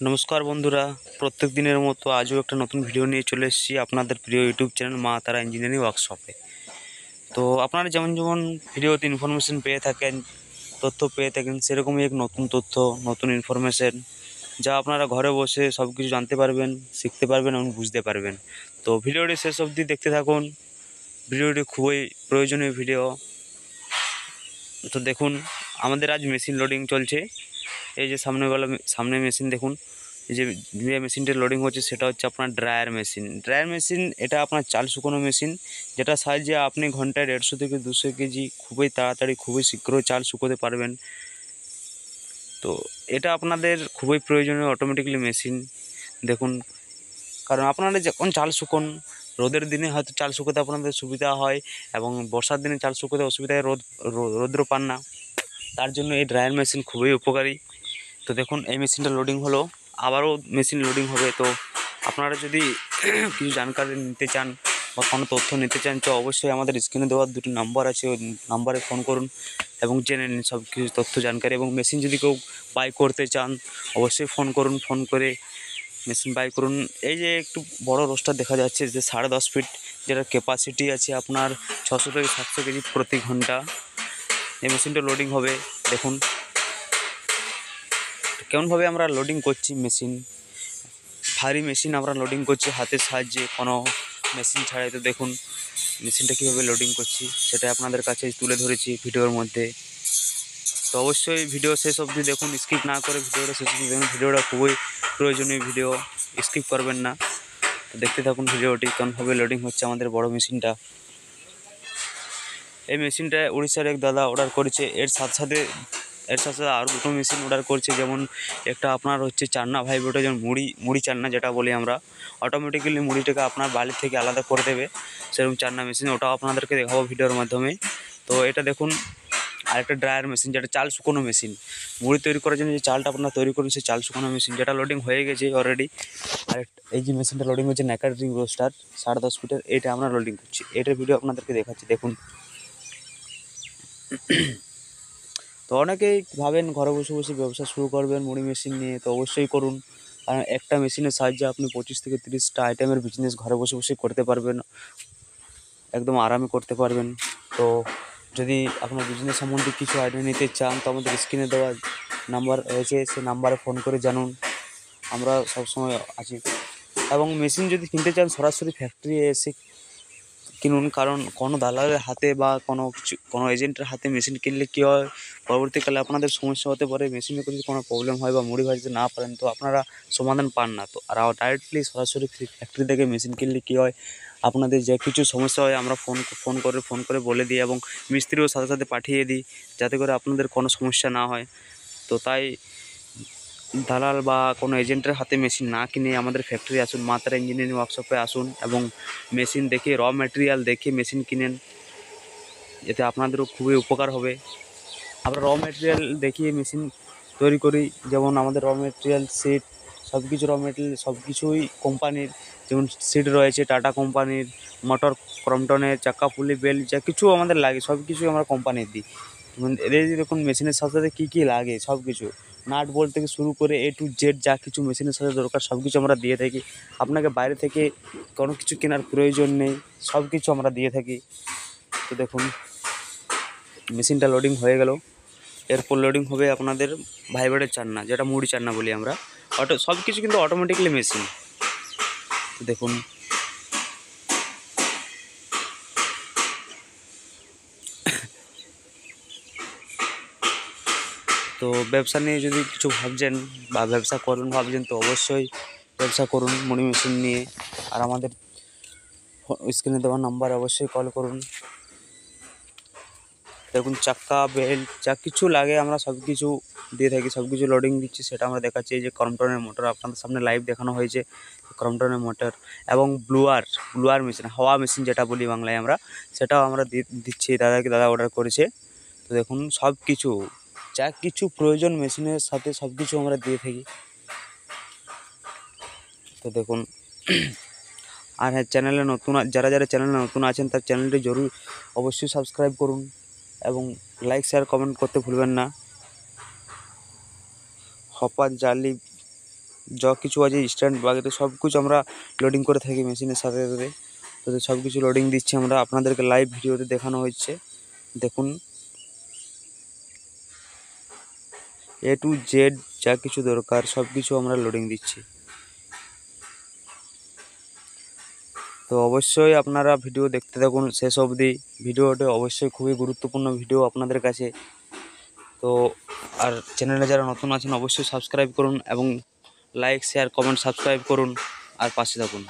নমস্কার বন্ধুরা, প্রত্যেক দিনের মতো আজও একটা নতুন ভিডিও নিয়ে চলে এসেছি আপনাদের প্রিয় ইউটিউব চ্যানেল মা তারা ইঞ্জিনিয়ারিং ওয়ার্কশপে। তো আপনারা যেমন যেমন ভিডিওতে ইনফরমেশন পেয়ে থাকেন, তথ্য পেয়ে থাকেন, সেরকমই এক নতুন তথ্য, নতুন ইনফরমেশন যা আপনারা ঘরে বসে সব কিছু জানতে পারবেন, শিখতে পারবেন এবং বুঝতে পারবেন। তো ভিডিওটি শেষ অবধি দেখতে থাকুন। ভিডিওটি খুবই প্রয়োজনীয় ভিডিও। তো দেখুন, আমাদের আজ মেশিন লোডিং চলছে। এই যে সামনে মেশিন দেখুন, এই যে মেশিনটা লোডিং হচ্ছে সেটা হচ্ছে আপনার ড্রায়ার মেশিন। এটা আপনার চাল শুকোনো মেশিন, যেটা সাহায্যে আপনি ঘন্টায় 150 থেকে 200 কেজি খুবই তাড়াতাড়ি খুবই শীঘ্রই চাল শুকোতে পারবেন। তো এটা আপনাদের খুবই প্রয়োজনীয় অটোমেটিক্যালি মেশিন। দেখুন, কারণ আপনারা যখন চাল শুকোন, রোদের দিনে হয়তো চাল শুকোতে আপনাদের সুবিধা হয় এবং বর্ষার দিনে চাল শুকোতে অসুবিধা হয়, রৌদ্র পান না। তার জন্য এই ড্রায়ার মেশিন খুবই উপকারী। তো দেখুন, এই মেশিনটা লোডিং হলো, আবারও মেশিন লোডিং হবে। তো আপনারা যদি কিছু জানকারি নিতে চান বা কোনো তথ্য নিতে চান, তো অবশ্যই আমাদের স্ক্রিনে দেওয়ার দুটি নাম্বার আছে, ওই নাম্বারে ফোন করুন এবং জেনে নিন সব কিছু তথ্য জানকারি। এবং মেশিন যদি কেউ বাই করতে চান, অবশ্যই ফোন করুন, ফোন করে মেশিন বাই করুন। এই যে একটু বড় রোস্টার দেখা যাচ্ছে, যে 10.5 ফিট, যেটার ক্যাপাসিটি আছে আপনার 600 থেকে 700 কেজি প্রতি ঘন্টা। এই মেশিনটা লোডিং হবে। দেখুন কেমনভাবে আমরা লোডিং করছি মেশিন, ভারী মেশিন আমরা লোডিং করছি হাতের সাহায্যে, কোনো মেশিন ছাড়াই। তো দেখুন মেশিনটা কীভাবে লোডিং করছি সেটা আপনাদের কাছে তুলে ধরেছি ভিডিওর মধ্যে। তো অবশ্যই ভিডিও শেষ অবধি দেখুন, স্কিপ না করে ভিডিওটা শেষ অবধি দেখুন। ভিডিওটা খুবই প্রয়োজনীয় ভিডিও, স্কিপ করবেন না। তো দেখতে থাকুন ভিডিওটি কেমনভাবে লোডিং হচ্ছে আমাদের বড় মেশিনটা। এই মেশিনটা উড়িষ্যার এক দাদা অর্ডার করেছে। এর সাথে সাথে আরও দুটো মেশিন অর্ডার করছে। যেমন একটা আপনার হচ্ছে চান্না ভাইব্রেটর, যেমন মুড়ি চান্না যেটা বলি আমরা, অটোমেটিক্যালি মুড়িটাকে আপনার বালি থেকে আলাদা করে দেবে, সেরকম চান্না মেশিন, ওটাও আপনাদেরকে দেখাবো ভিডিওর মাধ্যমে। তো এটা দেখুন, আরেকটা ড্রায়ার মেশিন, যেটা চাল শুকোনো মেশিন। মুড়ি তৈরি করার জন্য যে চালটা আপনারা তৈরি করুন, সেই চাল শুকোনো মেশিন, যেটা লোডিং হয়ে গেছে অলরেডি। আর এই যে মেশিনটা লোডিং হচ্ছে ন্যাকারিং রোস্টার 10.5 ফিটের, এটা আমরা লোডিং করছি। এটার ভিডিও আপনাদেরকে দেখাচ্ছি, দেখুন। তো অনেকেই ভাবেন ঘরে বসে বসে ব্যবসা শুরু করবেন মুড়ি মেশিন নিয়ে, তো অবশ্যই করুন। কারণ একটা মেশিনের সাহায্যে আপনি 25 থেকে 30টা আইটেমের বিজনেস ঘরে বসে বসে করতে পারবেন, একদম আরামে করতে পারবেন। তো যদি আপনার বিজনেস সম্বন্ধে কিছু আইডিয়া নিতে চান, তো আমাদের স্ক্রিনে দেওয়া নাম্বার রয়েছে, সেই নাম্বারে ফোন করে জানুন, আমরা সবসময় আছি। এবং মেশিন যদি কিনতে চান, সরাসরি ফ্যাক্টরি এসে কিনুন। কারণ কোনো দালালের হাতে বা কোনো এজেন্টের হাতে মেশিন কিনলে কী হয়, পরবর্তীকালে আপনাদের সমস্যা হতে পারে। মেশিনে যদি কোনো প্রবলেম হয় বা মুড়ি ভাজতে না পারেন, তো আপনারা সমাধান পান না। তো আর ডাইরেক্টলি সরাসরি ফ্যাক্টরি থেকে মেশিন কিনলে কী হয়, আপনাদের যে কিছু সমস্যা হয় আমরা ফোন করে বলে দিই এবং মিস্ত্রিও সাথে সাথে পাঠিয়ে দিই, যাতে করে আপনাদের কোনো সমস্যা না হয়। তো তাই দালাল বা কোনো এজেন্টের হাতে মেশিন না কিনে আমাদের ফ্যাক্টরি আসুন, মা তারা ইঞ্জিনিয়ারিং ওয়ার্কশপে আসুন এবং মেশিন দেখে, র ম্যাটেরিয়াল দেখে মেশিন কিনেন, এতে আপনাদেরও খুবই উপকার হবে। আমরা র ম্যাটেরিয়াল দেখিয়ে মেশিন তৈরি করি। যেমন আমাদের র ম্যাটেরিয়াল সিট, সব কিছুই কোম্পানির। যেমন সিট রয়েছে টাটা কোম্পানির, মোটর ক্রম্পটনের, চাকা পুলি বেল্ট, যা কিছু আমাদের লাগে সব কিছুই আমরা কোম্পানির দিই। এদের দেখুন মেশিনের সাথে সাথে কী কী লাগে সব কিছু, নাট বোল্ট থেকে শুরু করে A to Z যা কিছু মেশিনের সাথে দরকার সব কিছু আমরা দিয়ে থাকি। আপনাকে বাইরে থেকে কোনো কিছু কেনার প্রয়োজন নেই, সব কিছু আমরা দিয়ে থাকি। তো দেখুন মেশিনটা লোডিং হয়ে গেল। এরপর লোডিং হবে আপনাদের ভাইব্রেটের চান্না, যেটা মুড়ি চান্না বলি আমরা। সব কিছু কিন্তু অটোমেটিক্যালি মেশিন। তো দেখুন তো ব্যবসা নিয়ে যদি কিছু ভাবছেন বা ব্যবসা করবেন ভাবছেন, তো অবশ্যই ব্যবসা করুন মুড়ি মেশিন নিয়ে। আর আমাদের স্ক্রিনে দেওয়া নাম্বারে অবশ্যই কল করুন। দেখুন চাক্কা বেল্ট যা কিছু লাগে আমরা সব কিছু দিয়ে থাকি, সব কিছু লোডিং দিচ্ছি, সেটা আমরা দেখাচ্ছি। এই যে ক্রম্পটনের মোটর আপনাদের সামনে লাইভ দেখানো হয়েছে, ক্রম্পটনের মোটর এবং ব্লুয়ার মেশিন, হাওয়া মেশিন যেটা বলি বাংলায় আমরা, সেটাও আমরা দিচ্ছি দাদাকে, দাদা অর্ডার করেছে। তো দেখুন সব কিছু যা কিছু প্রয়োজন মেশিনের সাথে সব কিছু আমরা দিয়ে থাকি। তো দেখুন আর হ্যাঁ, চ্যানেলে নতুন যারা চ্যানেলে নতুন আছেন, তার চ্যানেলটি জরুর অবশ্যই সাবস্ক্রাইব করুন এবং লাইক শেয়ার কমেন্ট করতে ভুলবেন না। হপার জালি যা কিছু আছে স্ট্যান্ড বাগেরে সব কিছু আমরা লোডিং করে থাকি মেশিনের সাথে সাথে। তো সব কিছু লোডিং দিচ্ছি আমরা, আপনাদেরকে লাইভ ভিডিওতে দেখানো হচ্ছে। দেখুন A to Z যা কিছু দরকার সব কিছু আমরা লোডিং দিচ্ছি। তো অবশ্যই আপনারা ভিডিও দেখতে থাকুন শেষ অবধি। ভিডিওটা অবশ্যই খুবই গুরুত্বপূর্ণ ভিডিও আপনাদের কাছে। তো আর চ্যানেলে যারা নতুন আছেন অবশ্যই সাবস্ক্রাইব করুন এবং লাইক শেয়ার কমেন্ট সাবস্ক্রাইব করুন আর পাশে থাকুন।